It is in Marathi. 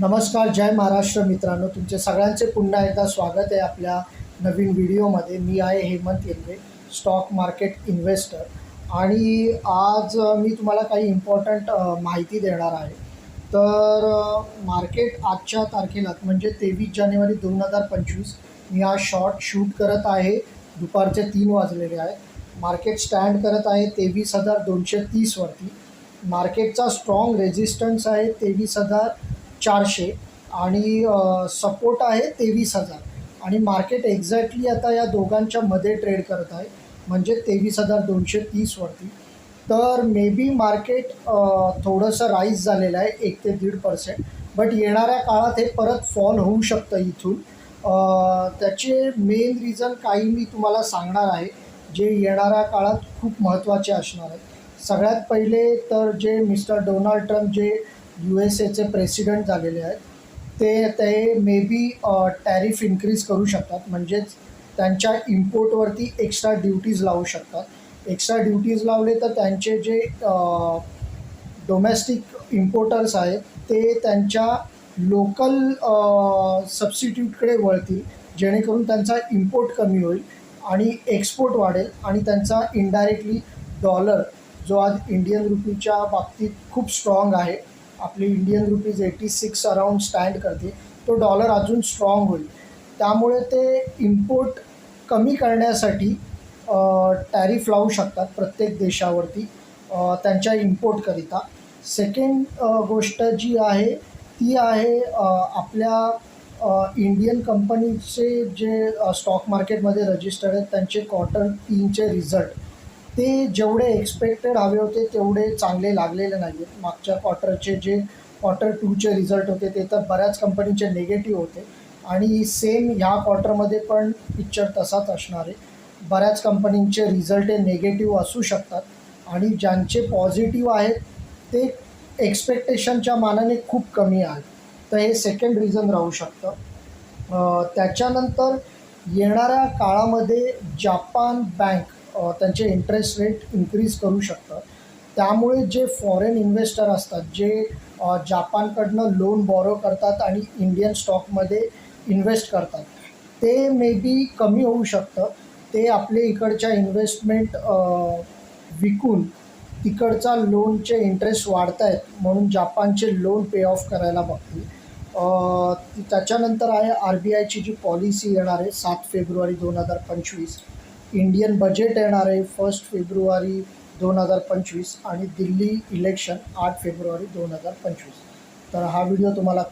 नमस्कार, जय महाराष्ट्र मित्रांनो. तुमचे सगळ्यांचे पुन्हा एकदा स्वागत आहे आपल्या नवीन व्हिडिओमध्ये. मी आहे हेमंत येल्वे, स्टॉक मार्केट इन्व्हेस्टर. आणि आज मी तुम्हाला काही इम्पॉर्टंट माहिती देणार आहे. तर मार्केट आजच्या तारखेला म्हणजे 23 जानेवारी 2025 मी हा शॉर्ट शूट करत आहे. दुपारचे 3 वाजलेले आहेत. मार्केट स्टँड करत आहे 23,230 वरती. मार्केटचा स्ट्रॉंग रेजिस्टन्स आहे 23,400 आणि सपोर्ट आहे 23,000. आणि मार्केट एक्झॅक्टली आता या दोघांच्या मध्ये ट्रेड करत आहे, म्हणजे 23,230 वरती. तर मे बी मार्केट थोडंसं राईज झालेलं आहे 1 ते 1.5%. बट येणाऱ्या काळात हे परत फॉल होऊ शकतं इथून. त्याचे मेन रिझन काही मी तुम्हाला सांगणार आहे, जे येणाऱ्या काळात खूप महत्त्वाचे असणार आहेत. सगळ्यात पहिले तर जे मिस्टर डोनाल्ड ट्रम्प जे USA चे प्रेसिडेंट झालेले आहेत, ते मे बी टॅरिफ इन्क्रीज करू शकतात. म्हणजेच त्यांच्या इम्पोर्टवरती एक्स्ट्रा ड्युटीज लावू शकतात. एक्स्ट्रा ड्युटीज लावले तर त्यांचे जे डोमेस्टिक इम्पोर्टर्स आहेत ते त्यांच्या लोकल सबस्टिट्यूटकडे वळतील, जेणेकरून त्यांचा इम्पोर्ट कमी होईल आणि एक्सपोर्ट वाढेल. आणि त्यांचा इनडायरेक्टली डॉलर, जो आज इंडियन रुपीच्या बाबतीत खूप स्ट्रॉंग आहे, आपली इंडियन रुपीज 86 अराउंड स्टँड करते, तो डॉलर अजून स्ट्रॉंग होईल. त्यामुळे ते इम्पोर्ट कमी करण्यासाठी टॅरिफ लावू शकतात प्रत्येक देशावरती त्यांच्या इम्पोर्टकरिता. सेकंड गोष्ट जी आहे ती आहे आपल्या इंडियन कंपनीचे जे स्टॉक मार्केटमध्ये रजिस्टर्ड आहेत त्यांचे Q3चे रिझल्ट, ते जेवढे एक्सपेक्टेड हवे होते तेवढे चांगले लागलेले नाही आहेत. मागच्या क्वार्टरचे जे Q2चे रिझल्ट होते ते तर बऱ्याच कंपनीचे निगेटिव्ह होते, आणि सेम ह्या क्वार्टरमध्ये पण पिक्चर तसाच असणार आहे. बऱ्याच कंपनींचे रिझल्ट हे निगेटिव्ह असू शकतात, आणि ज्यांचे पॉझिटिव्ह आहेत ते एक्सपेक्टेशनच्या मानाने खूप कमी आहेत. तर हे सेकंड रिझन राहू शकतं. त्याच्यानंतर येणाऱ्या काळामध्ये जापान बँक त्यांचे इंटरेस्ट रेट इन्क्रीज करू शकतं. त्यामुळे जे फॉरेन इन्व्हेस्टर असतात, जे जापानकडनं लोन बॉरो करतात आणि इंडियन स्टॉकमध्ये इन्व्हेस्ट करतात, ते मे बी कमी होऊ शकतं. ते आपले इकडच्या इन्व्हेस्टमेंट विकून तिकडचा लोनचे इंटरेस्ट वाढत आहेत, म्हणून जापानचे लोन पे ऑफ करायला बघतील. त्याच्यानंतर आहे RBIची जी पॉलिसी येणार आहे 7 फेब्रुवारी 2025. इंडियन बजेट येणार आहे 1 फेब्रुवारी 2025 आणि दिल्ली इलेक्शन 8 फेब्रुवारी 2025. तर हा व्हिडिओ तुम्हाला